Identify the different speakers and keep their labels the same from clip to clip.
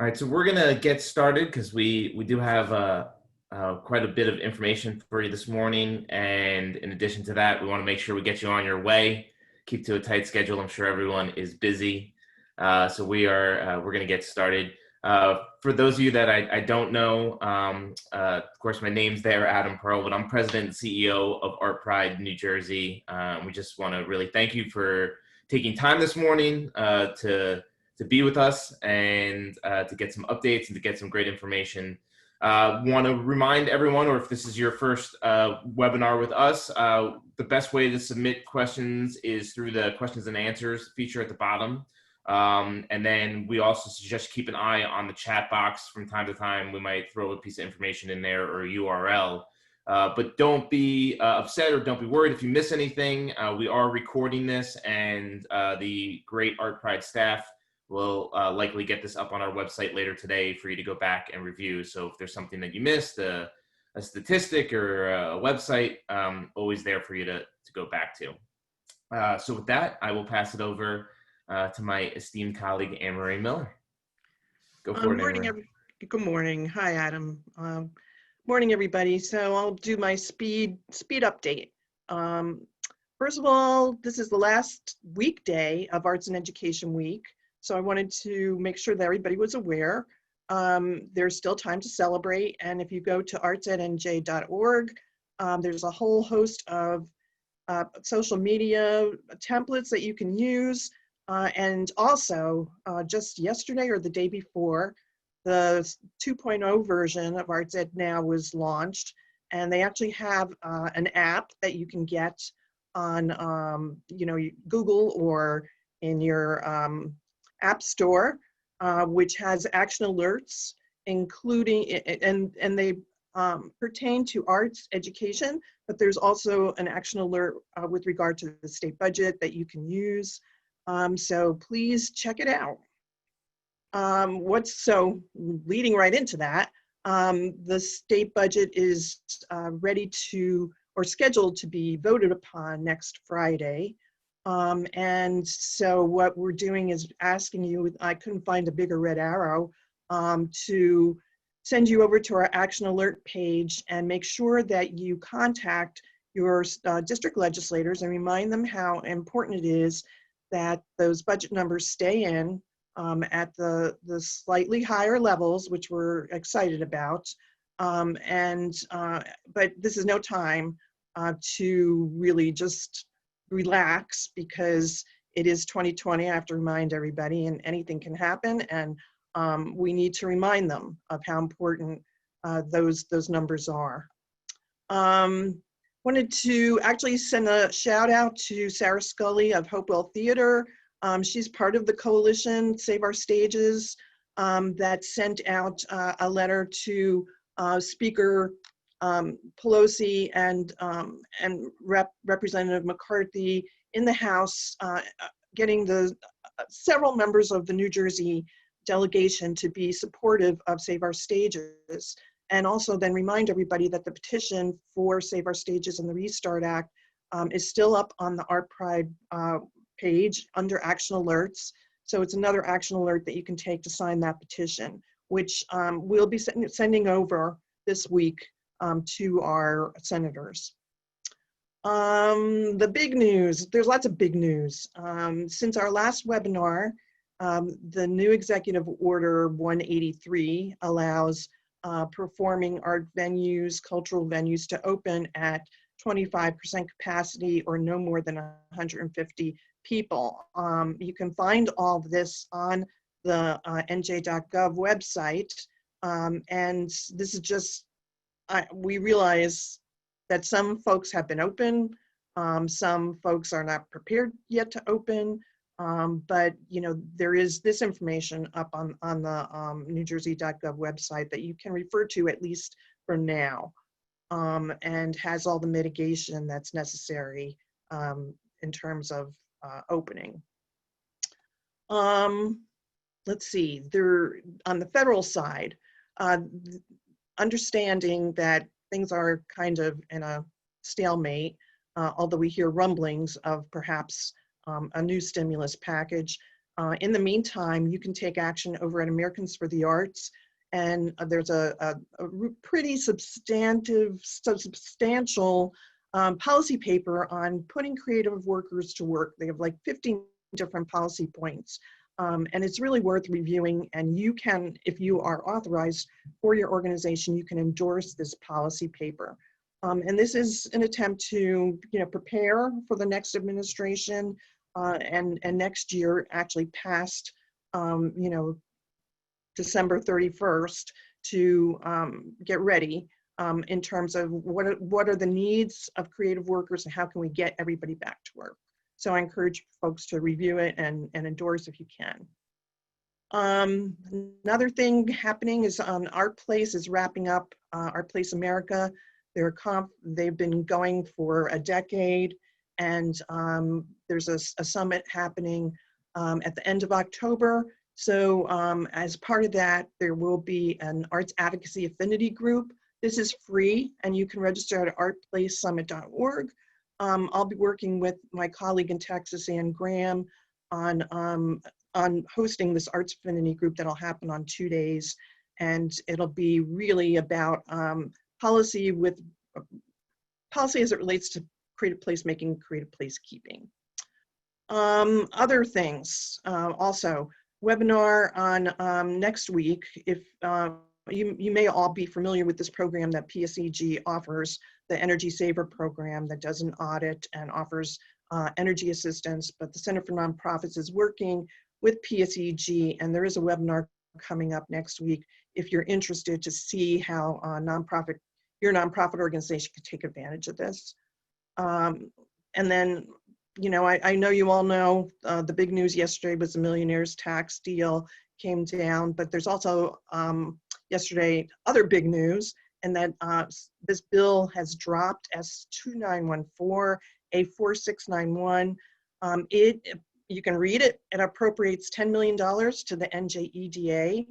Speaker 1: All right, so we're gonna get started because we do have quite a bit of information for you this morning, and in addition to that, we want to make sure we get you on your way. Keep to a tight schedule. I'm sure everyone is busy, so we're gonna get started. For those of you that I don't know, of course, my name's there, Adam Pearl, but I'm president and CEO of ArtPride New Jersey. We just want to really thank you for taking time this morning to be with us and to get some updates and to get some great information. Want to remind everyone, or if this is your first webinar with us, the best way to submit questions is through the questions and answers feature at the bottom. And then we also suggest keep an eye on the chat box from time to time. We might throw a piece of information in there or a URL. But don't be upset or don't be worried if you miss anything. We are recording this, and the great ArtPride staff will likely get this up on our website later today for you to go back and review. So if there's something that you missed, a statistic or a website, always there for you to go back to. So with that, I will pass it over to my esteemed colleague, Anne-Marie Miller. Go for it, Anne-Marie.
Speaker 2: Good morning. Hi, Adam. Morning, everybody. So I'll do my speed update. First of all, this is the last weekday of Arts and Education Week. So I wanted to make sure that everybody was aware. There's still time to celebrate. And if you go to artsednj.org, there's a whole host of social media templates that you can use. And also, just yesterday or the day before, the 2.0 version of ArtsEd Now was launched. And they actually have an app that you can get on Google or in your App Store, which has action alerts, including, and they pertain to arts education, but there's also an action alert with regard to the state budget that you can use. So please check it out. Leading right into that, the state budget is ready to, or scheduled to be voted upon next Friday. And so what we're doing is asking you, I couldn't find a bigger red arrow, to send you over to our action alert page and make sure that you contact your district legislators and remind them how important it is that those budget numbers stay in at the slightly higher levels, which we're excited about. But this is no time to really just relax, because it is 2020. I have to remind everybody, and anything can happen, and we need to remind them of how important those numbers are. Wanted to actually send a shout out to Sarah Scully of Hopewell Theatre. She's part of the coalition Save Our Stages that sent out a letter to Speaker Pelosi and Representative McCarthy in the House, getting the several members of the New Jersey delegation to be supportive of Save Our Stages, and also then remind everybody that the petition for Save Our Stages and the Restart Act is still up on the ArtPride page under action alerts. So it's another action alert that you can take to sign that petition, which we'll be sending over this week to our senators. The big news, there's lots of big news. Since our last webinar, the new Executive Order 183 allows performing art venues, cultural venues to open at 25% capacity or no more than 150 people. You can find all of this on the nj.gov website. And this is just, we realize that some folks have been open, some folks are not prepared yet to open, but there is this information up on the newjersey.gov website that you can refer to, at least for now, and has all the mitigation that's necessary in terms of opening. Let's see, on the federal side, understanding that things are kind of in a stalemate, although we hear rumblings of perhaps a new stimulus package. In the meantime, you can take action over at Americans for the Arts, and there's a pretty substantial policy paper on putting creative workers to work. They have like 15 different policy points, and it's really worth reviewing. And you can, if you are authorized for your organization, you can endorse this policy paper. And this is an attempt to, prepare for the next administration and next year, actually past, December 31st, to get ready in terms of what are the needs of creative workers and how can we get everybody back to work. So I encourage folks to review it and endorse if you can. Another thing happening is Art Place is wrapping up Art Place America. They've been going for a decade, and there's a summit happening at the end of October. So as part of that, there will be an arts advocacy affinity group. This is free, and you can register at artplacesummit.org. I'll be working with my colleague in Texas, Ann Graham, on hosting this arts affinity group that'll happen on 2 days, and it'll be really about policy as it relates to creative placemaking, creative placekeeping. Other things, also webinar on next week. If you may all be familiar with this program that PSEG offers, the Energy Saver program that does an audit and offers energy assistance, but the Center for Nonprofits is working with PSEG, and there is a webinar coming up next week if you're interested to see how your nonprofit organization could take advantage of this. And then, I know you all know the big news yesterday was the millionaire's tax deal came down, but there's also yesterday other big news, and that this bill has dropped S2914, A4691. You can read it. It appropriates $10 million to the NJEDA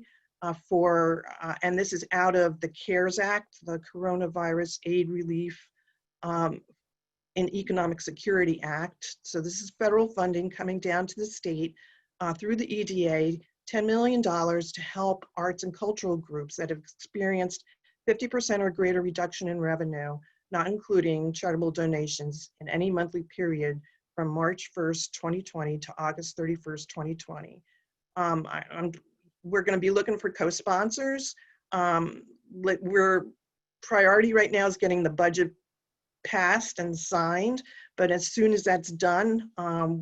Speaker 2: and this is out of the CARES Act, the Coronavirus Aid Relief and Economic Security Act. So this is federal funding coming down to the state through the EDA, $10 million to help arts and cultural groups that have experienced 50% or greater reduction in revenue, not including charitable donations, in any monthly period from March 1st, 2020 to August 31st, 2020. We're going to be looking for co-sponsors. Priority right now is getting the budget passed and signed, but as soon as that's done,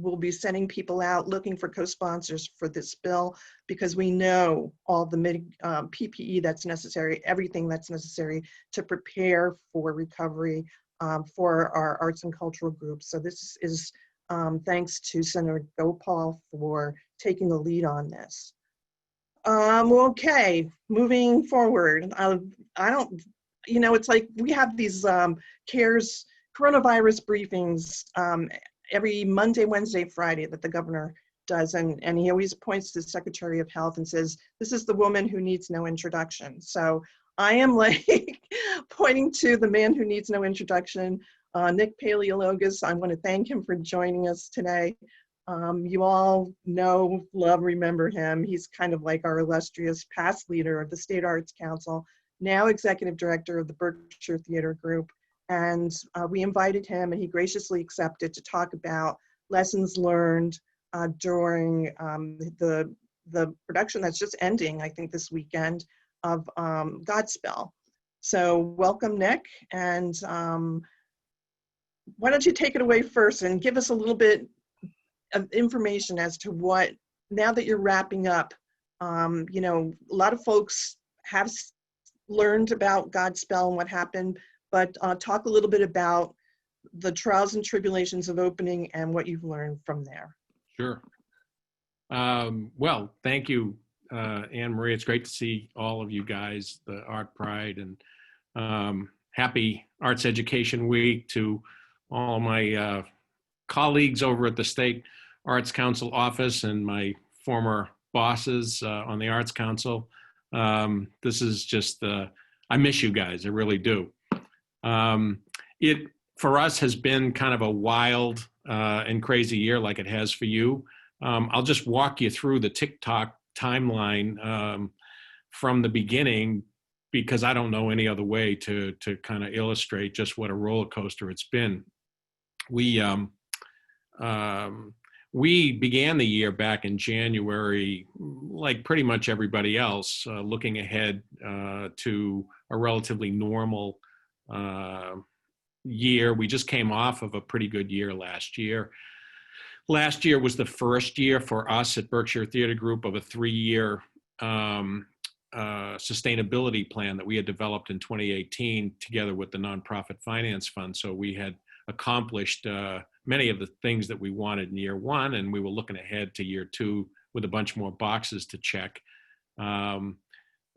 Speaker 2: we'll be sending people out looking for co-sponsors for this bill, because we know all the PPE that's necessary, everything that's necessary to prepare for recovery for our arts and cultural groups. So this is thanks to Senator Gopal for taking the lead on this. Okay, moving forward. It's like we have these CARES coronavirus briefings every Monday, Wednesday, Friday that the governor does, and he always points to the Secretary of Health and says, this is the woman who needs no introduction. So I am like pointing to the man who needs no introduction, Nick Paleologos. I want to thank him for joining us today. You all know, love, remember him. He's kind of like our illustrious past leader of the State Arts Council, now executive director of the Berkshire Theatre Group. And we invited him, and he graciously accepted to talk about lessons learned during the production that's just ending, I think, this weekend of Godspell. So welcome, Nick. And why don't you take it away first and give us a little bit of information as to what, now that you're wrapping up, a lot of folks have learned about Godspell and what happened, but talk a little bit about the trials and tribulations of opening and what you've learned from there.
Speaker 3: Sure. Well, thank you, Anne Marie. It's great to see all of you guys, the ArtPride, and happy Arts Education Week to all my colleagues over at the State Arts Council office and my former bosses on the Arts Council. This is just, I miss you guys, I really do. It, for us, has been kind of a wild and crazy year, like it has for you. I'll just walk you through the TikTok timeline from the beginning, because I don't know any other way to kind of illustrate just what a roller coaster it's been. We began the year back in January, like pretty much everybody else, looking ahead to a relatively normal year. We just came off of a pretty good year last year. Last year was the first year for us at Berkshire Theatre Group of a 3-year sustainability plan that we had developed in 2018 together with the Nonprofit Finance Fund. So we had accomplished many of the things that we wanted in year one, and we were looking ahead to year two with a bunch more boxes to check.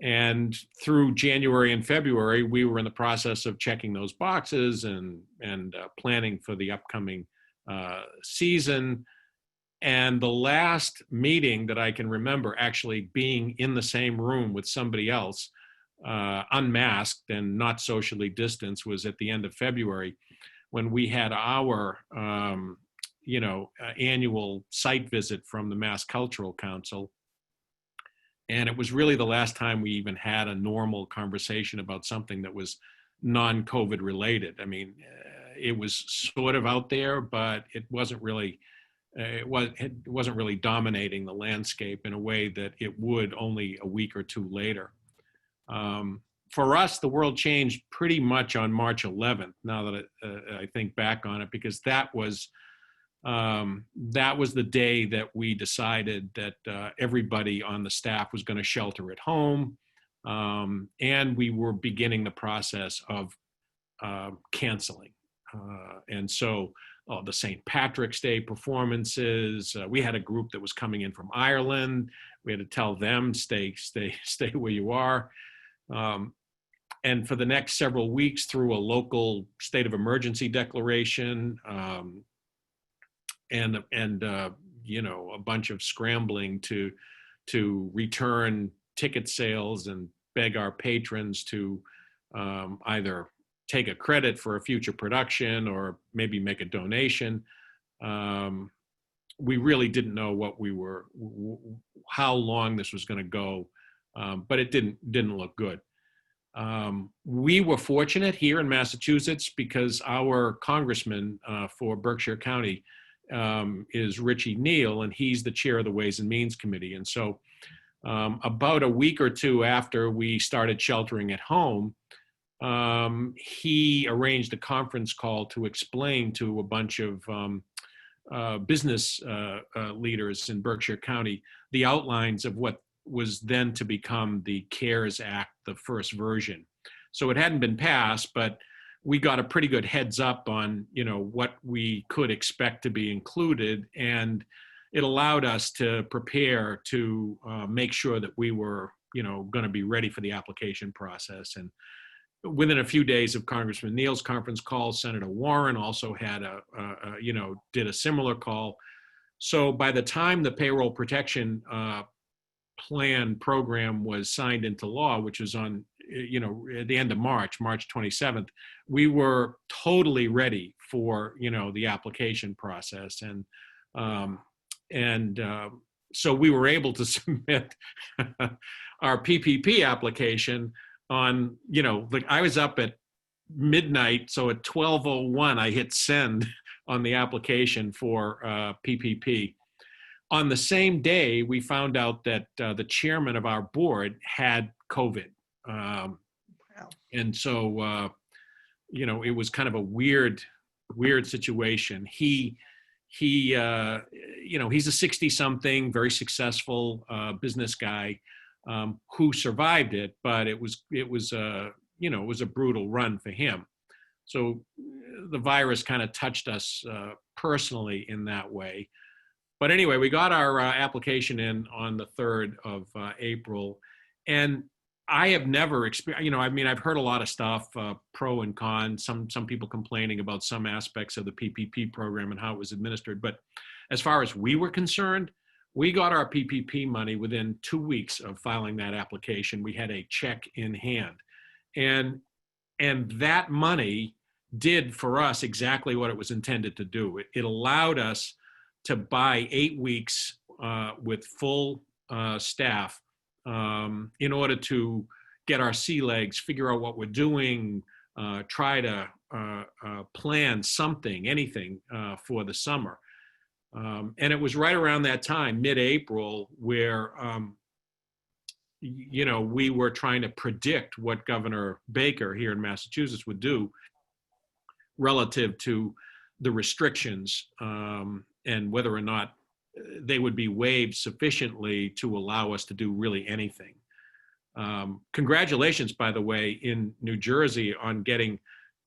Speaker 3: And through January and February, we were in the process of checking those boxes and planning for the upcoming season. And the last meeting that I can remember actually being in the same room with somebody else, unmasked and not socially distanced, was at the end of February, when we had our annual site visit from the Mass Cultural Council. And it was really the last time we even had a normal conversation about something that was non-COVID related. I mean, it was sort of out there, but it wasn't really dominating the landscape in a way that it would only a week or two later. For us, the world changed pretty much on March 11th, now that I think back on it, because that was the day that we decided that everybody on the staff was going to shelter at home, and we were beginning the process of canceling. And so the St. Patrick's Day performances, we had a group that was coming in from Ireland. We had to tell them, stay where you are. And for the next several weeks, through a local state of emergency declaration, and a bunch of scrambling to return ticket sales and beg our patrons to either take a credit for a future production or maybe make a donation. We really didn't know how long this was going to go, but it didn't look good. We were fortunate here in Massachusetts because our congressman for Berkshire County is Richie Neal, and he's the chair of the Ways and Means Committee. And so about a week or two after we started sheltering at home, he arranged a conference call to explain to a bunch of business leaders in Berkshire County the outlines of what was then to become the CARES Act, the first version. So it hadn't been passed, but we got a pretty good heads up on, what we could expect to be included. And it allowed us to prepare to make sure that we were, going to be ready for the application process. And within a few days of Congressman Neal's conference call, Senator Warren also had did a similar call. So by the time the payroll protection plan program was signed into law, which was on, at the end of March 27th, we were totally ready for, the application process. And so we were able to submit our PPP application on, I was up at midnight. So at 12:01, I hit send on the application for PPP. On the same day, we found out that the chairman of our board had COVID.
Speaker 2: Wow.
Speaker 3: And so, it was kind of a weird situation. He's a 60-something, very successful business guy who survived it, but it was a brutal run for him. So the virus kind of touched us personally in that way. But anyway, we got our application in on the 3rd of April, and I have never experienced, I've heard a lot of stuff, pro and con, some people complaining about some aspects of the PPP program and how it was administered. But as far as we were concerned, we got our PPP money within 2 weeks of filing that application. We had a check in hand. And that money did for us exactly what it was intended to do. It allowed us to buy 8 weeks with full staff in order to get our sea legs, figure out what we're doing, try to plan something, anything for the summer. And it was right around that time, mid-April, where we were trying to predict what Governor Baker here in Massachusetts would do relative to the restrictions and whether or not they would be waived sufficiently to allow us to do really anything. Congratulations, by the way, in New Jersey on getting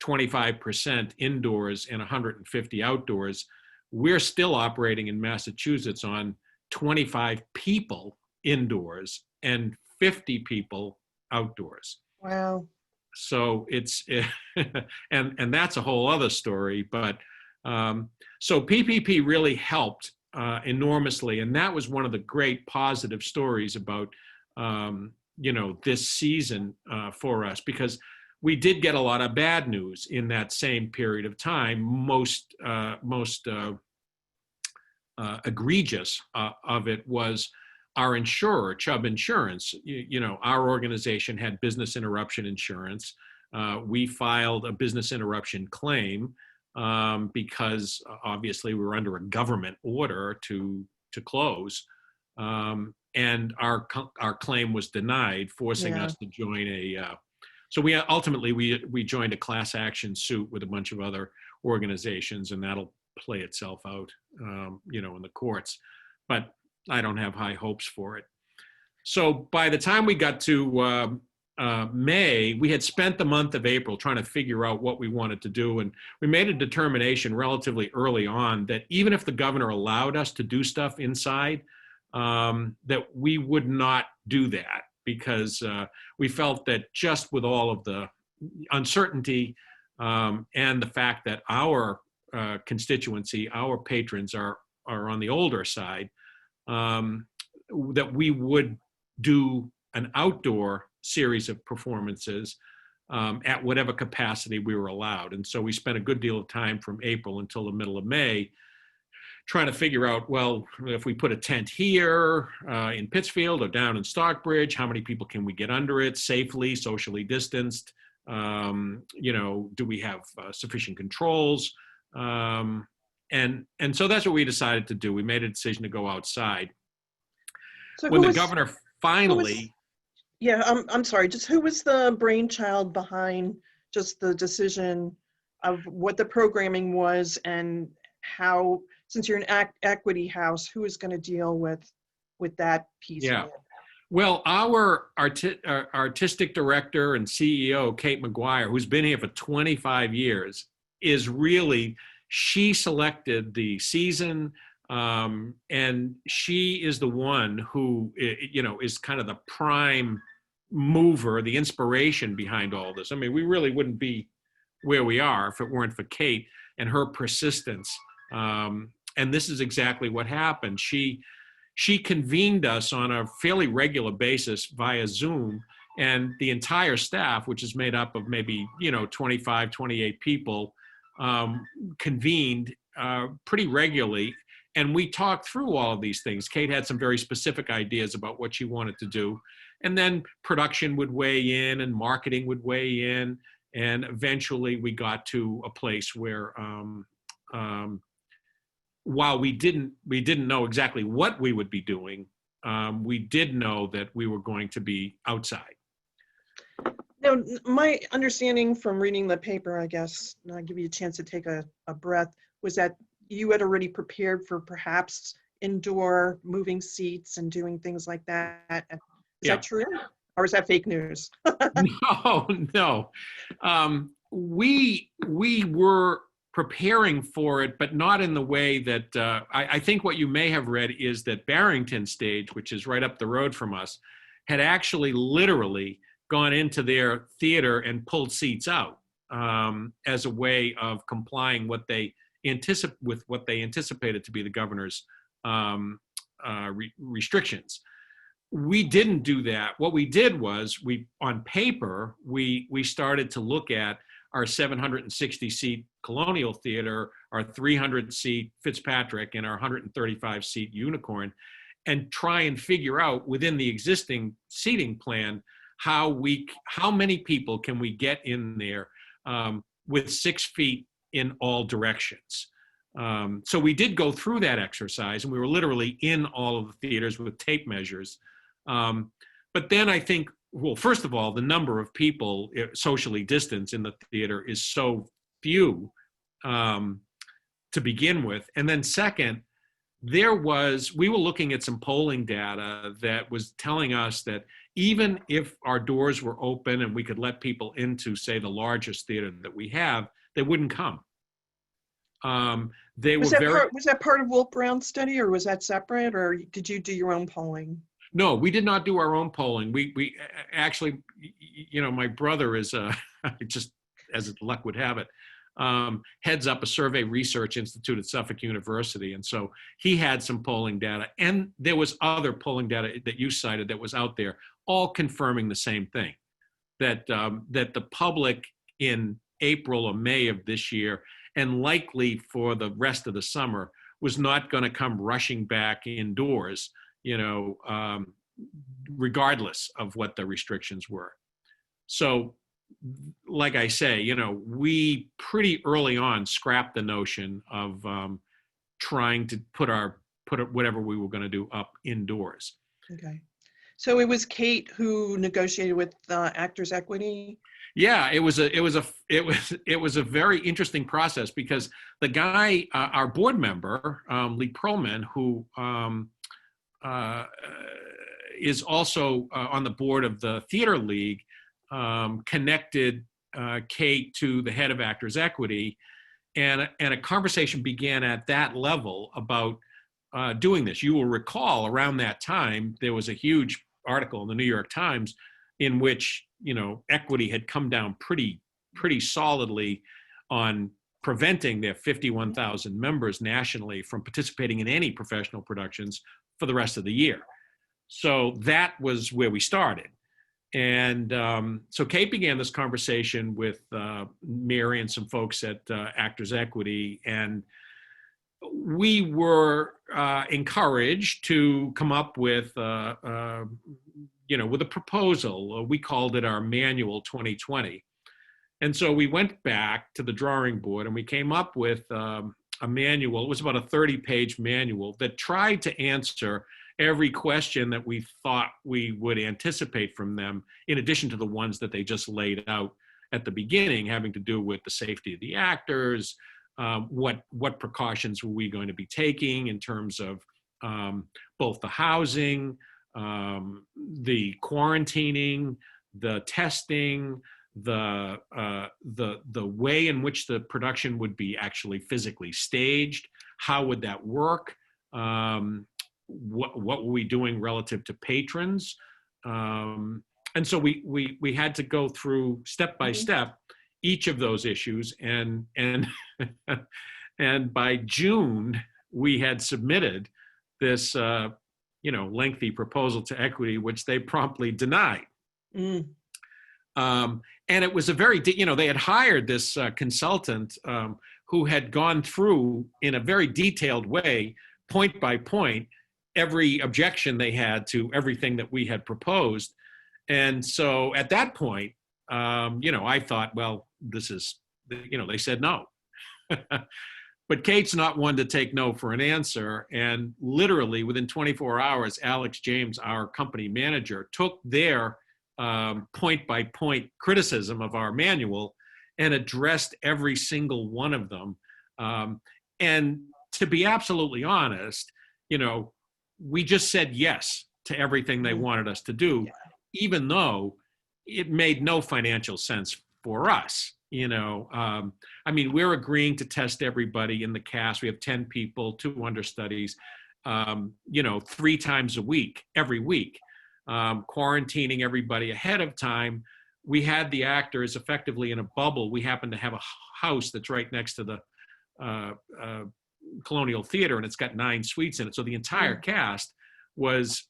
Speaker 3: 25% indoors and 150 outdoors. We're still operating in Massachusetts on 25 people indoors and 50 people outdoors.
Speaker 2: Wow.
Speaker 3: So it's, and that's a whole other story, but so PPP really helped enormously. And that was one of the great positive stories about, this season for us, because we did get a lot of bad news in that same period of time. Most egregious of it was our insurer, Chubb Insurance. Our organization had business interruption insurance. We filed a business interruption claim because obviously we were under a government order to close. And our claim was denied, forcing us to join so we ultimately joined a class action suit with a bunch of other organizations, and that'll play itself out, in the courts. But I don't have high hopes for it. So by the time we got to May, we had spent the month of April trying to figure out what we wanted to do. And we made a determination relatively early on that even if the governor allowed us to do stuff inside, that we would not do that, because we felt that just with all of the uncertainty and the fact that our constituency, our patrons are on the older side, that we would do an outdoor series of performances at whatever capacity we were allowed. And so we spent a good deal of time from April until the middle of May trying to figure out, well, if we put a tent here in Pittsfield or down in Stockbridge, how many people can we get under it safely, socially distanced? Do we have sufficient controls? And so that's what we decided to do. We made a decision to go outside.
Speaker 2: So
Speaker 3: when the governor finally...
Speaker 2: I'm sorry, just who was the brainchild behind just the decision of what the programming was, and how, since you're an equity house, who is going to deal with that piece?
Speaker 3: Yeah. Well, our artistic director and CEO, Kate McGuire, who's been here for 25 years, is really, she selected the season, and she is the one who, is kind of the prime mover, the inspiration behind all this. I mean, we really wouldn't be where we are if it weren't for Kate and her persistence. And this is exactly what happened. She convened us on a fairly regular basis via Zoom, and the entire staff, which is made up of maybe 25, 28 people, convened pretty regularly, and we talked through all of these things. Kate had some very specific ideas about what she wanted to do, and then production would weigh in and marketing would weigh in, and eventually we got to a place where while we didn't know exactly what we would be doing, we did know that we were going to be outside.
Speaker 2: Now, my understanding from reading the paper, I guess, and I'll give you a chance to take a breath, was that you had already prepared for perhaps indoor moving seats and doing things like that. Is that true? Or is that fake news?
Speaker 3: No. We were preparing for it, but not in the way that, I think what you may have read is that Barrington Stage, which is right up the road from us, had actually literally gone into their theater and pulled seats out as a way of complying with what they anticipated to be the governor's restrictions. We didn't do that. What we did was, on paper, we started to look at, our 760-seat Colonial Theatre, our 300-seat Fitzpatrick, and our 135-seat Unicorn, and try and figure out within the existing seating plan how many people can we get in there with 6 feet in all directions. So we did go through that exercise, and we were literally in all of the theaters with tape measures. But then I think, well, first of all, the number of people socially distanced in the theater is so few to begin with. And then second, we were looking at some polling data that was telling us that even if our doors were open and we could let people into, say, the largest theater that we have, they wouldn't come.
Speaker 2: Was that part of Wolf Brown's study, or was that separate, or did you do your own polling?
Speaker 3: No, we did not do our own polling. We actually, my brother is just as luck would have it, heads up a survey research institute at Suffolk University. And so he had some polling data, and there was other polling data that you cited that was out there, all confirming the same thing, that the public in April or May of this year, and likely for the rest of the summer, was not going to come rushing back indoors, regardless of what the restrictions were. So, like I say, we pretty early on scrapped the notion of trying to put whatever we were going to do up indoors.
Speaker 2: Okay. So it was Kate who negotiated with Actors Equity?
Speaker 3: Yeah, it was a very interesting process, because the guy, our board member, Lee Perlman, who is also on the board of the Theater League, connected Kate to the head of Actors Equity, and a conversation began at that level about doing this. You will recall around that time there was a huge article in the New York Times in which Equity had come down pretty solidly on preventing their 51,000 members nationally from participating in any professional productions for the rest of the year. So that was where we started. And so Kate began this conversation with Mary and some folks at Actors Equity, and we were encouraged to come up with with a proposal. We called it our Manual 2020. And so we went back to the drawing board, and we came up with a manual. It was about a 30-page manual that tried to answer every question that we thought we would anticipate from them, in addition to the ones that they just laid out at the beginning, having to do with the safety of the actors, what precautions were we going to be taking in terms of both the housing, the quarantining, the testing, the way in which the production would be actually physically staged. How would that work? What were we doing relative to patrons? And so we had to go through step by step each of those issues, and and by June we had submitted this lengthy proposal to Equity, which they promptly denied. And it was a very, they had hired this consultant who had gone through in a very detailed way, point by point, every objection they had to everything that we had proposed. And so at that point, I thought, well, this is, they said no. But Kate's not one to take no for an answer. And literally within 24 hours, Alex James, our company manager, took their point by point criticism of our manual and addressed every single one of them. And to be absolutely honest, we just said yes to everything they wanted us to do, even though it made no financial sense for us. We're agreeing to test everybody in the cast. We have 10 people, 2 understudies, 3 times a week, every week, quarantining everybody ahead of time. We had the actors effectively in a bubble. We happen to have a house that's right next to the Colonial Theatre, and it's got 9 suites in it. So the entire cast was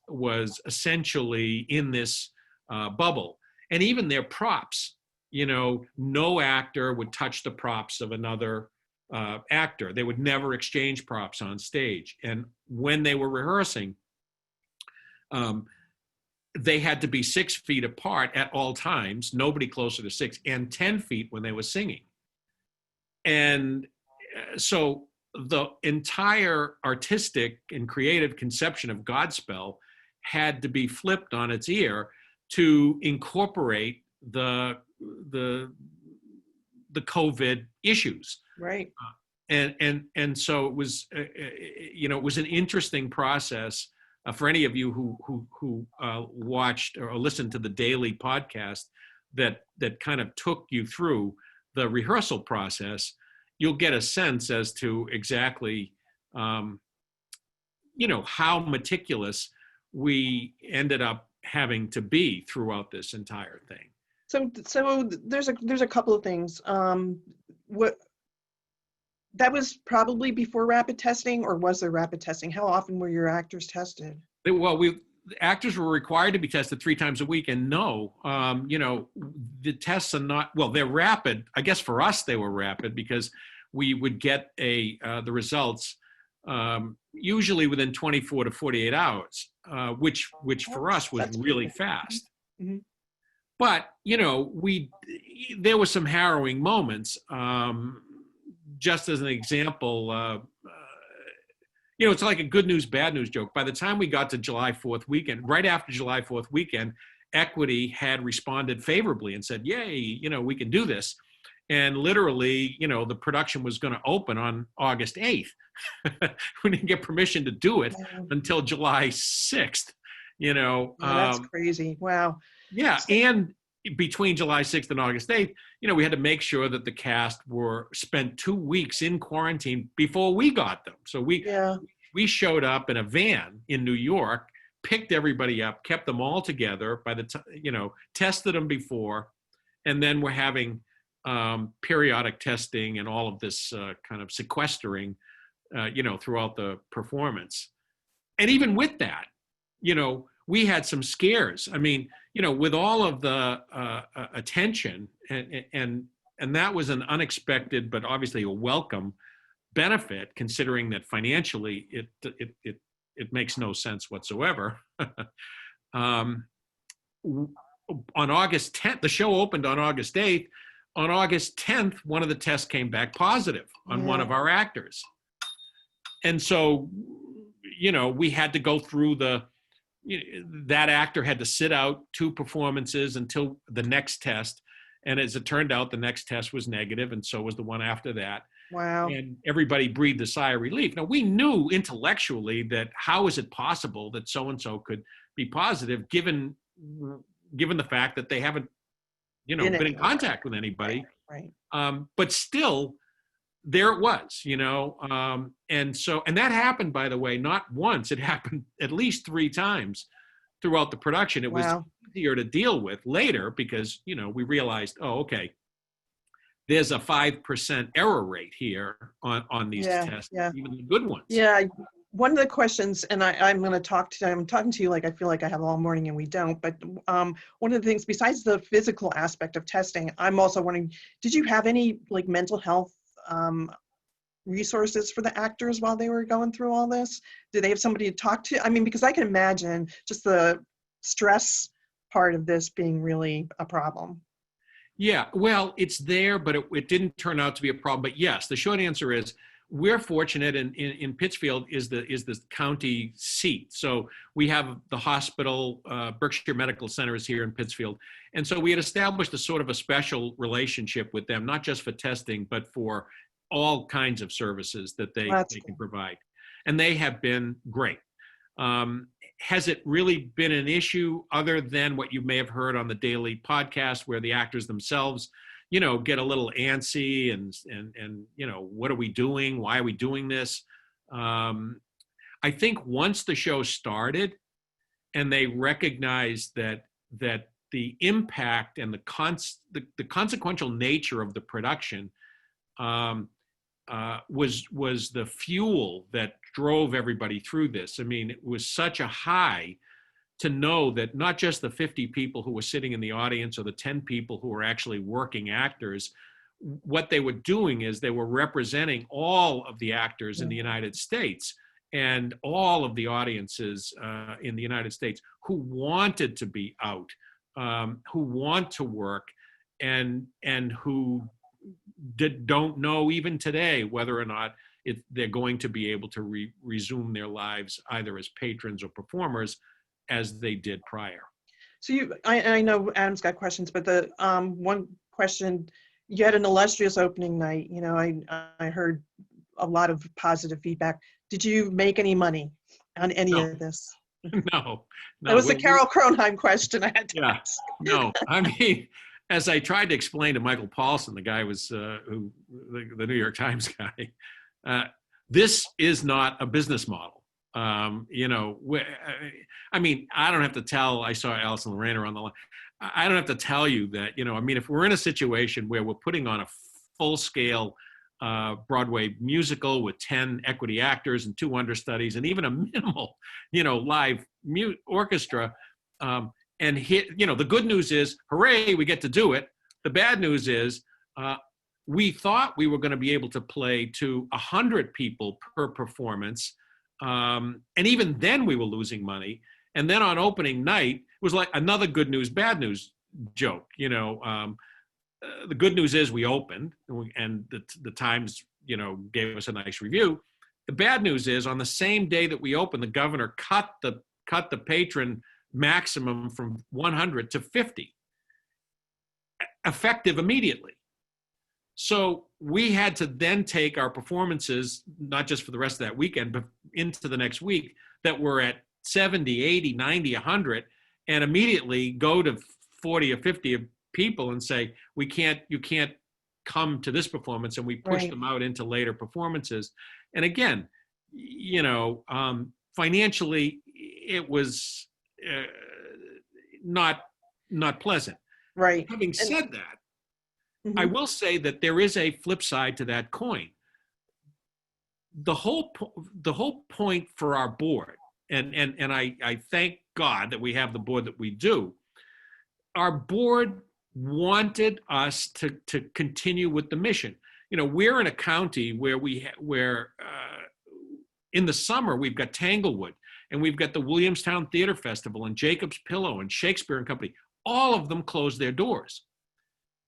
Speaker 3: essentially in this bubble. And even their props, no actor would touch the props of another actor. They would never exchange props on stage. And when they were rehearsing, they had to be 6 feet apart at all times, nobody closer to 6, and 10 feet when they were singing. And so the entire artistic and creative conception of Godspell had to be flipped on its ear to incorporate the COVID issues.
Speaker 2: Right.
Speaker 3: And so it was, it was an interesting process for any of you who watched or listened to the daily podcast that kind of took you through the rehearsal process. You'll get a sense as to exactly, how meticulous we ended up having to be throughout this entire thing.
Speaker 2: So there's a couple of things. What that was probably before rapid testing, or was there rapid testing? How often were your actors tested?
Speaker 3: Well, actors were required to be tested 3 times a week, and no, the tests are not, well, they're rapid. I guess for us they were rapid because we would get the results usually within 24 to 48 hours, which for us was really fast.
Speaker 2: Mm-hmm.
Speaker 3: But there were some harrowing moments. Just as an example, it's like a good news, bad news joke. By the time we got to July 4th weekend, right after July 4th weekend, Equity had responded favorably and said, yay, we can do this. And literally, the production was going to open on August 8th. We didn't get permission to do it until July 6th,
Speaker 2: That's crazy. Wow.
Speaker 3: Yeah. And between July 6th and August 8th, we had to make sure that the cast spent 2 weeks in quarantine before we got them. So we showed up in a van in New York, picked everybody up, kept them all together by the time, tested them before, and then we're having periodic testing and all of this kind of sequestering, throughout the performance. And even with that, we had some scares. I mean, with all of the attention, and that was an unexpected, but obviously a welcome benefit, considering that financially it makes no sense whatsoever. On August 10th, the show opened on August 8th. On August 10th, one of the tests came back positive on one of our actors. And so, we had to go through that actor had to sit out 2 performances until the next test. And as it turned out, the next test was negative, and so was the one after that.
Speaker 2: Wow. And
Speaker 3: everybody breathed a sigh of relief. Now, we knew intellectually that how is it possible that so-and-so could be positive given the fact that they haven't, been in contact with anybody.
Speaker 2: Right.
Speaker 3: But still, there it was, and that happened, by the way, not once. It happened at least 3 times throughout the production. It was easier to deal with later because, we realized, okay, there's a 5% error rate here on these tests, even the good ones.
Speaker 2: Yeah. One of the questions, and I'm talking to you like I feel like I have all morning and we don't, but one of the things, besides the physical aspect of testing, I'm also wondering, did you have any like mental health resources for the actors while they were going through all this? Did they have somebody to talk to? I mean, because I can imagine just the stress part of this being really a problem.
Speaker 3: Yeah, well, it's there, but it didn't turn out to be a problem. But yes, the short answer is we're fortunate in Pittsfield is the county seat. So we have the hospital, Berkshire Medical Center is here in Pittsfield. And so we had established a sort of a special relationship with them, not just for testing, but for all kinds of services that they can provide. And they have been great. Has it really been an issue other than what you may have heard on the daily podcast where the actors themselves, get a little antsy and what are we doing? Why are we doing this? I think once the show started and they recognized that the impact and the consequential nature of the production was the fuel that drove everybody through this. I mean, it was such a high to know that not just the 50 people who were sitting in the audience or the 10 people who were actually working actors, what they were doing is they were representing all of the actors in the United States and all of the audiences in the United States who wanted to be out, who want to work, and who don't know even today whether or not they're going to be able to resume their lives either as patrons or performers as they did prior.
Speaker 2: So I know Adam's got questions, but the one question, you had an illustrious opening night. You know, I heard a lot of positive feedback. Did you make any money on any of this?
Speaker 3: No.
Speaker 2: That was the Carol Kronheim question I had to ask.
Speaker 3: No, I mean, as I tried to explain to Michael Paulson, the guy the New York Times guy, this is not a business model. You know, I mean, I don't have to tell, I saw Alison Lorraine on the line. I don't have to tell you that, you know, I mean, if we're in a situation where we're putting on a full-scale Broadway musical with 10 equity actors and 2 understudies and even a minimal, you know, live orchestra, and hit, you know, the good news is, hooray, we get to do it. The bad news is, we thought we were going to be able to play to 100 people per performance. And even then we were losing money. And then on opening night, it was like another good news, bad news joke. You know, the good news is we opened and the Times, you know, gave us a nice review. The bad news is on the same day that we opened, the governor cut the patron maximum from 100 to 50, effective immediately. So we had to then take our performances, not just for the rest of that weekend, but into the next week that were at 70, 80, 90, 100, and immediately go to 40 or 50 people and say, you can't come to this performance, and we push them out into later performances. And again, you know, financially, it was not pleasant.
Speaker 2: Right.
Speaker 3: Having said that, I will say that there is a flip side to that coin. The whole point for our board, and I thank God that we have the board that we do. Our board wanted us to continue with the mission. You know, we're in a county where in the summer we've got Tanglewood, and we've got the Williamstown Theater Festival and Jacob's Pillow and Shakespeare and Company. All of them closed their doors.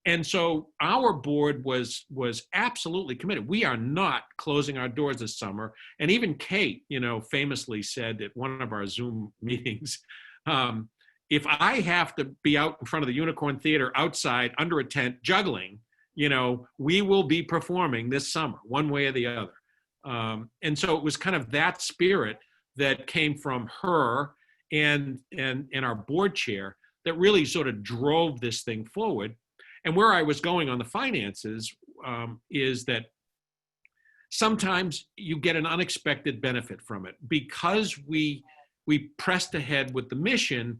Speaker 3: And so our board was absolutely committed. We are not closing our doors this summer. And even Kate, you know, famously said at one of our Zoom meetings, if I have to be out in front of the Unicorn Theater outside under a tent juggling, you know, we will be performing this summer, one way or the other. And so it was kind of that spirit that came from her and our board chair that really sort of drove this thing forward. And where I was going on the finances is that sometimes you get an unexpected benefit from it. Because we pressed ahead with the mission,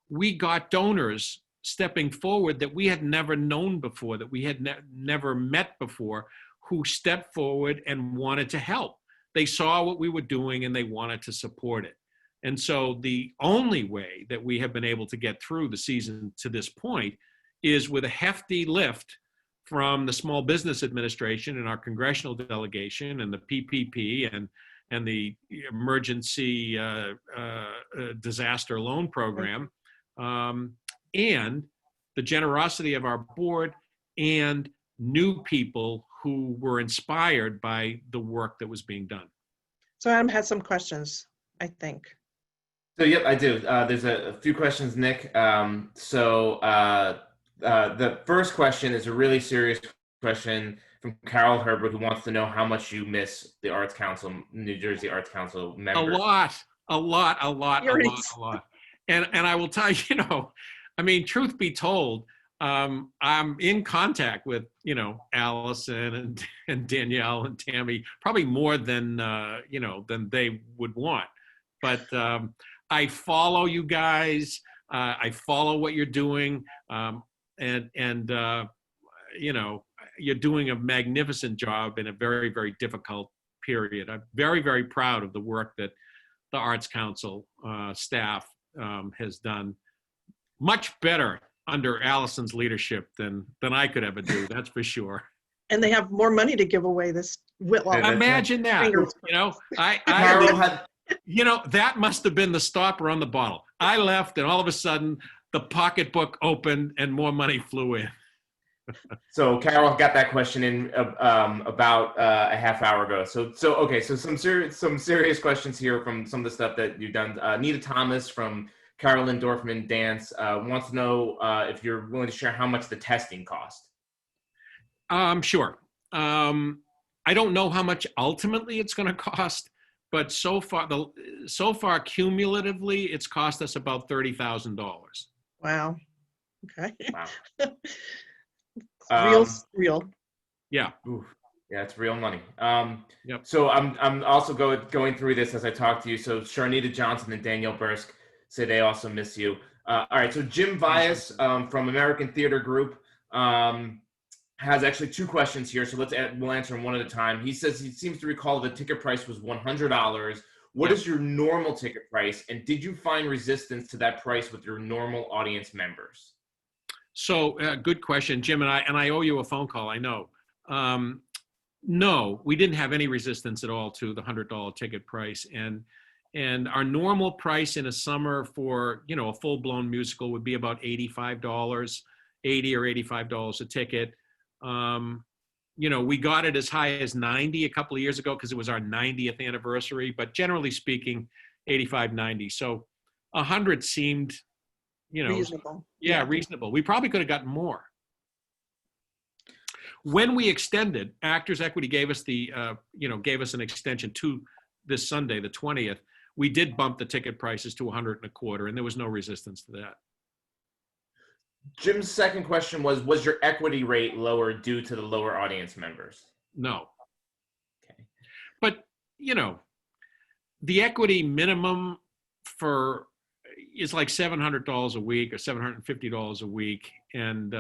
Speaker 3: we got donors stepping forward that we had never known before, that we had never met before, who stepped forward and wanted to help. They saw what we were doing and they wanted to support it. And so the only way that we have been able to get through the season to this point is with a hefty lift from the Small Business Administration and our congressional delegation and the PPP and the Emergency Disaster Loan Program, and the generosity of our board and new people who were inspired by the work that was being done.
Speaker 2: So Adam has some questions, I think.
Speaker 1: So, yep, I do. There's a few questions, Nick. The first question is a really serious question from Carol Herbert, who wants to know how much you miss the Arts Council, New Jersey Arts Council members.
Speaker 3: A lot. And I will tell you, you know, I mean, truth be told, I'm in contact with, you know, Allison and Danielle and Tammy, probably more than, you know, than they would want. But I follow you guys. I follow what you're doing. And you know, you're doing a magnificent job in a very, very difficult period. I'm very, very proud of the work that the Arts Council staff has done much better under Allison's leadership than I could ever do. That's for sure.
Speaker 2: And they have more money to give away this. Well,
Speaker 3: Imagine that.
Speaker 2: fingers
Speaker 3: You know,
Speaker 1: Carol had
Speaker 3: you know, that must have been the stopper on the bottle. I left, and all of a sudden, the pocketbook opened, and more money flew in.
Speaker 1: So Carol got that question in about a half hour ago. So okay. So some serious questions here from some of the stuff that you've done. Nita Thomas from Carolyn Dorfman Dance wants to know if you're willing to share how much the testing cost.
Speaker 3: Sure. I don't know how much ultimately it's going to cost, but so far cumulatively, it's cost us about $30,000.
Speaker 2: Wow. Okay.
Speaker 1: Wow.
Speaker 2: Real.
Speaker 3: Yeah.
Speaker 1: Oof. Yeah, it's real money.
Speaker 3: Yep.
Speaker 1: So I'm also going through this as I talk to you. So Sharnita Johnson and Danielle Bursk say they also miss you. All right. So Jim Vias from American Theatre Group has actually two questions here. So we'll answer them one at a time. He says he seems to recall the ticket price was $100. What is your normal ticket price? And did you find resistance to that price with your normal audience members?
Speaker 3: So good question, Jim, and I owe you a phone call. I know. No, we didn't have any resistance at all to the $100 ticket price, and our normal price in a summer for a full-blown musical would be about $85, $80 or $85 a ticket. We got it as high as $90 a couple of years ago because it was our 90th anniversary, but generally speaking, $85, $90. So $100 seemed,
Speaker 2: Reasonable.
Speaker 3: Yeah, reasonable. We probably could have gotten more. When we extended, Actors Equity gave us gave us an extension to this Sunday, the 20th. We did bump the ticket prices to $125, and there was no resistance to that.
Speaker 1: Jim's second question was your equity rate lower due to the lower audience members?
Speaker 3: No.
Speaker 1: Okay.
Speaker 3: But, the equity minimum is like $700 a week or $750 a week. And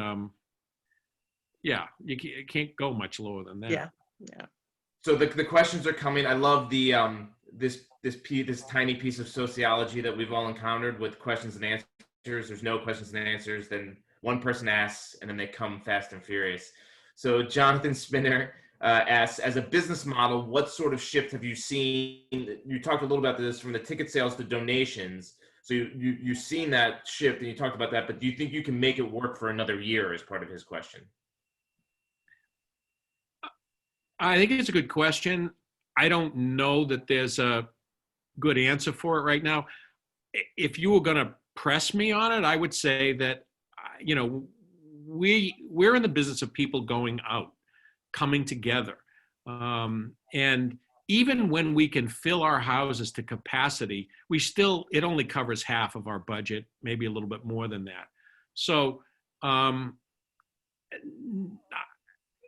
Speaker 3: you can't go much lower than that.
Speaker 2: Yeah.
Speaker 1: So the questions are coming. I love the this tiny piece of sociology that we've all encountered with questions and answers. There's no questions and answers. Then one person asks, and then they come fast and furious. So Jonathan Spinner asks, as a business model, what sort of shift have you seen? You talked a little about this from the ticket sales to donations. So you've seen that shift, and you talked about that. But do you think you can make it work for another year? As part of his question.
Speaker 3: I think it's a good question. I don't know that there's a good answer for it right now. If you were going to press me on it, I would say that, we're in the business of people going out, coming together. And even when we can fill our houses to capacity, it only covers half of our budget, maybe a little bit more than that. So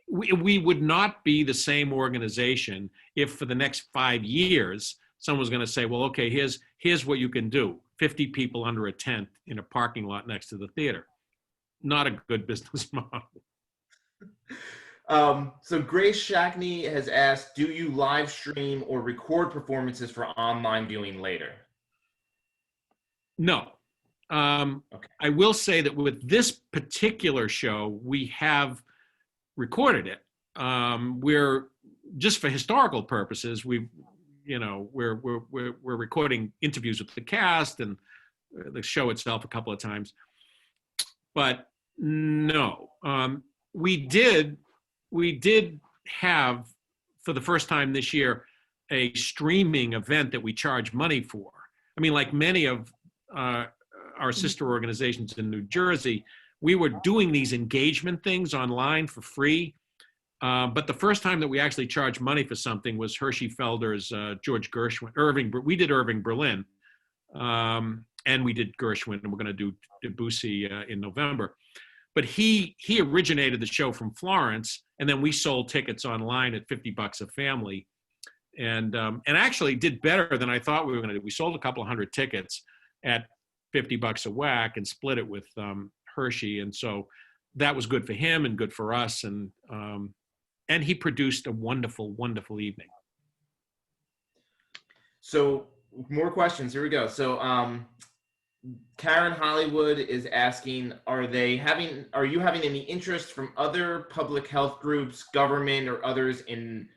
Speaker 3: we would not be the same organization if for the next 5 years, someone's going to say, well, okay, here's what you can do. 50 people under a tent in a parking lot next to the theater. Not a good business model.
Speaker 1: So Grace Shackney has asked, do you live stream or record performances for online viewing later?
Speaker 3: No. Okay. I will say that with this particular show, we have recorded it. We're just for historical purposes. We're recording interviews with the cast and the show itself a couple of times. But no, we did have, for the first time this year, a streaming event that we charge money for. I mean, like many of our sister organizations in New Jersey, we were doing these engagement things online for free. But the first time that we actually charged money for something was Hershey Felder's George Gershwin. We did Irving Berlin, and we did Gershwin, and we're going to do Debussy in November. But he originated the show from Florence, and then we sold tickets online at $50 a family, and actually did better than I thought we were going to do. We sold a couple of hundred tickets at $50 a whack and split it with Hershey, and so that was good for him and good for us, and he produced a wonderful, wonderful evening.
Speaker 1: So more questions. Here we go. So Karen Hollywood is asking, are you having any interest from other public health groups, government, or others in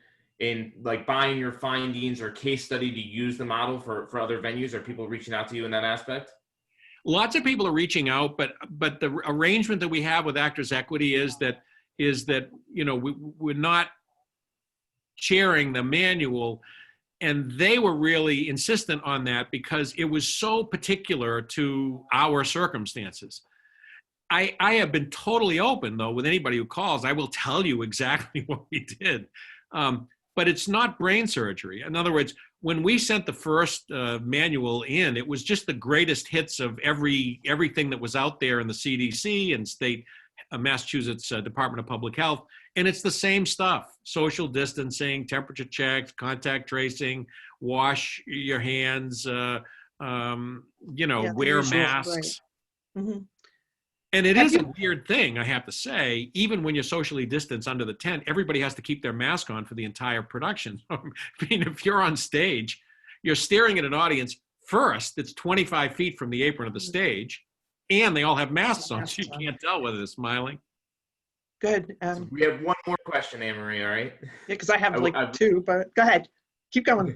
Speaker 1: like buying your findings or case study to use the model for other venues? Are people reaching out to you in that aspect?
Speaker 3: Lots of people are reaching out, but the arrangement that we have with Actors Equity is that we're not sharing the manual, and they were really insistent on that because it was so particular to our circumstances. I have been totally open, though, with anybody who calls. I will tell you exactly what we did. But it's not brain surgery. In other words, when we sent the first manual in, it was just the greatest hits of everything that was out there in the CDC and state Massachusetts Department of Public Health. And it's the same stuff: social distancing, temperature checks, contact tracing, wash your hands, wear masks.
Speaker 2: Right. Mm-hmm.
Speaker 3: And it is a weird thing, I have to say. Even when you're socially distanced under the tent, everybody has to keep their mask on for the entire production. I mean, if you're on stage, you're staring at an audience first that's 25 feet from the apron of the stage, and they all have masks on, so you can't tell whether they're smiling.
Speaker 2: Good.
Speaker 1: So we have one more question, Anne-Marie, all right?
Speaker 2: Yeah, because I have two, but go ahead. Keep going.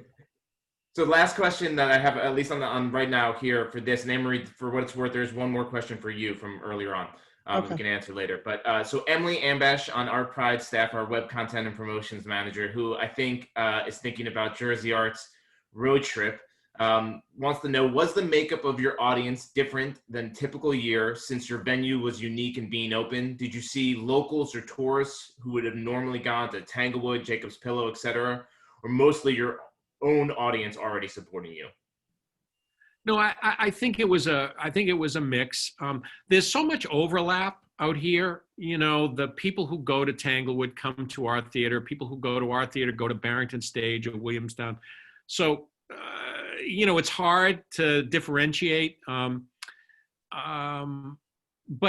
Speaker 1: So last question that I have, at least on right now here for this, and Anne-Marie, for what it's worth, there's one more question for you from earlier on.
Speaker 2: Okay.
Speaker 1: We can answer later. But so Emily Ambesh on ArtPride staff, our web content and promotions manager, who I think is thinking about Jersey Art's road trip, wants to know, was the makeup of your audience different than typical year since your venue was unique in being open? Did you see locals or tourists who would have normally gone to Tanglewood, Jacob's Pillow, etc., or mostly your own audience already supporting you?
Speaker 3: No, I think it was a mix. There's so much overlap out here. The people who go to Tanglewood come to our theater. People who go to our theater go to Barrington Stage or Williamstown. So, it's hard to differentiate. But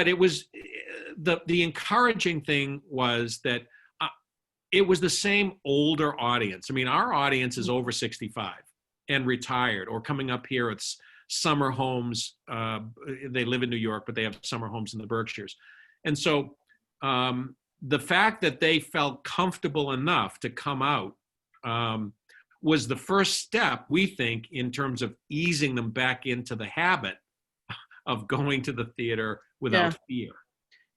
Speaker 3: it was the encouraging thing was that it was the same older audience. I mean, our audience is over 65 and retired or coming up here. It's summer homes. They live in New York, but they have summer homes in the Berkshires. And so the fact that they felt comfortable enough to come out was the first step, we think, in terms of easing them back into the habit of going to the theater without fear.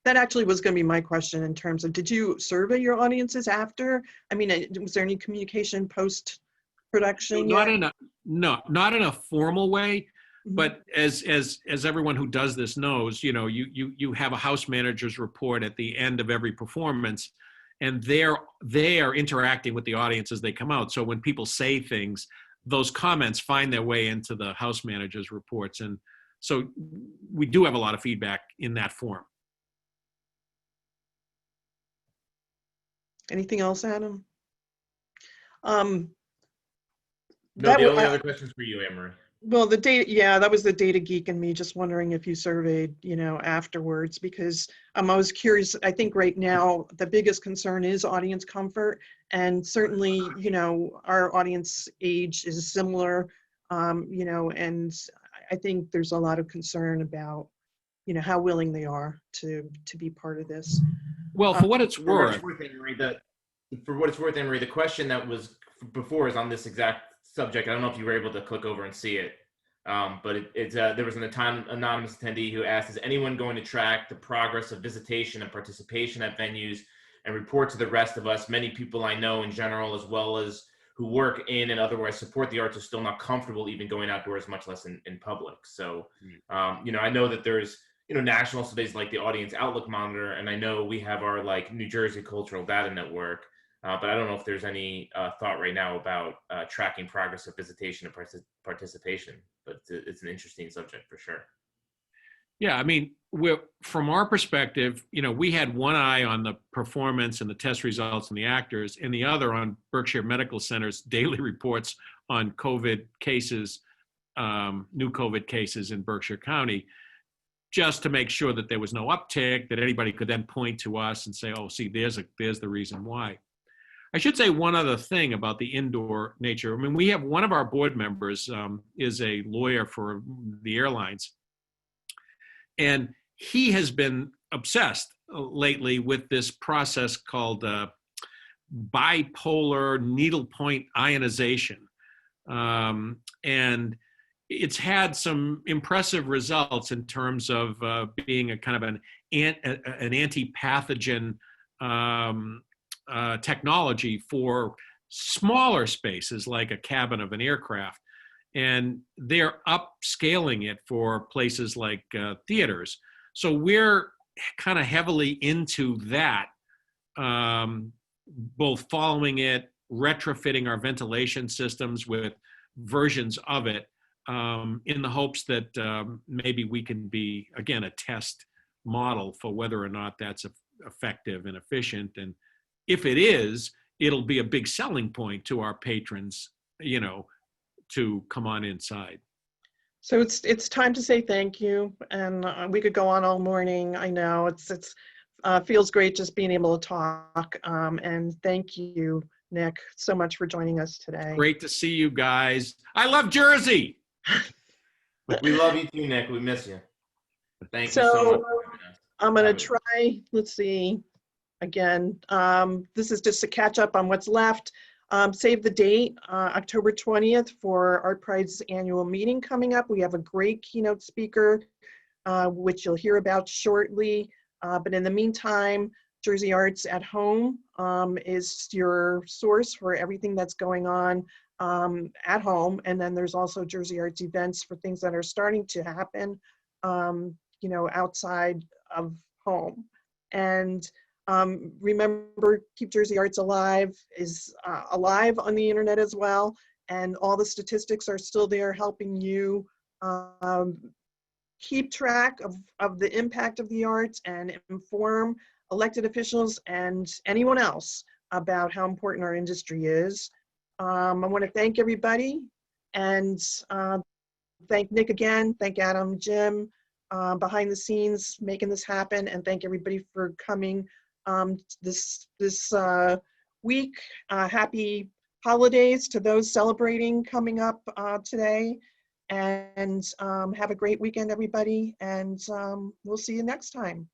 Speaker 2: That actually was going to be my question in terms of, did you survey your audiences after? I mean, was there any communication post-production?
Speaker 3: Not in a formal way, but as everyone who does this knows, you have a house manager's report at the end of every performance, and they are interacting with the audience as they come out. So when people say things, those comments find their way into the house manager's reports, and so we do have a lot of feedback in that form.
Speaker 2: Anything else, Adam?
Speaker 1: No, the only other questions for you, Anne-Marie.
Speaker 2: Well, the data, that was the data geek in me, just wondering if you surveyed, afterwards, because I was curious. I think right now the biggest concern is audience comfort, and certainly, our audience age is similar, and I think there's a lot of concern about, how willing they are to be part of this.
Speaker 3: Well, for what it's worth,
Speaker 1: Anne-Marie, the question that was before is on this exact subject. I don't know if you were able to click over and see it, but there was an anonymous attendee who asked, is anyone going to track the progress of visitation and participation at venues and report to the rest of us? Many people I know in general, as well as who work in and otherwise support the arts, are still not comfortable even going outdoors, much less in public. So, I know that there's, national studies like the Audience Outlook Monitor, and I know we have our New Jersey Cultural Data Network, but I don't know if there's any thought right now about tracking progress of visitation and participation, but it's an interesting subject for sure.
Speaker 3: Yeah, I mean, from our perspective, we had one eye on the performance and the test results and the actors, and the other on Berkshire Medical Center's daily reports on COVID cases, new COVID cases in Berkshire County, just to make sure that there was no uptick, that anybody could then point to us and say, oh, see, there's the reason why. I should say one other thing about the indoor nature. I mean, we have one of our board members is a lawyer for the airlines, And he has been obsessed lately with this process called bipolar needlepoint ionization. And it's had some impressive results in terms of being a kind of an anti-pathogen technology for smaller spaces like a cabin of an aircraft. And they're upscaling it for places like theaters. So we're kind of heavily into that, both following it, retrofitting our ventilation systems with versions of it, in the hopes that maybe we can be, again, a test model for whether or not that's effective and efficient. And if it is, it'll be a big selling point to our patrons, you know, to come on inside.
Speaker 2: So it's time to say thank you, and we could go on all morning. I know it's feels great just being able to talk, and thank you, Nick, so much for joining us today.
Speaker 3: Great to see you guys. I love Jersey.
Speaker 1: We love you too, Nick. We miss you. Thank you so much.
Speaker 2: I'm going to try, let's see, again, this is just to catch up on what's left. Save the date, October 20th for ArtPride's annual meeting coming up. We have a great keynote speaker, which you'll hear about shortly. But in the meantime, Jersey Arts at Home is your source for everything that's going on at home. And then there's also Jersey Arts events for things that are starting to happen, you know, outside of home. And remember, Keep Jersey Arts Alive is alive on the internet as well. And all the statistics are still there helping you keep track of the impact of the arts and inform elected officials and anyone else about how important our industry is. I want to thank everybody and thank Nick again, thank Adam, Jim, behind the scenes making this happen, and thank everybody for coming this week. Happy holidays to those celebrating coming up today, and have a great weekend, everybody, and we'll see you next time.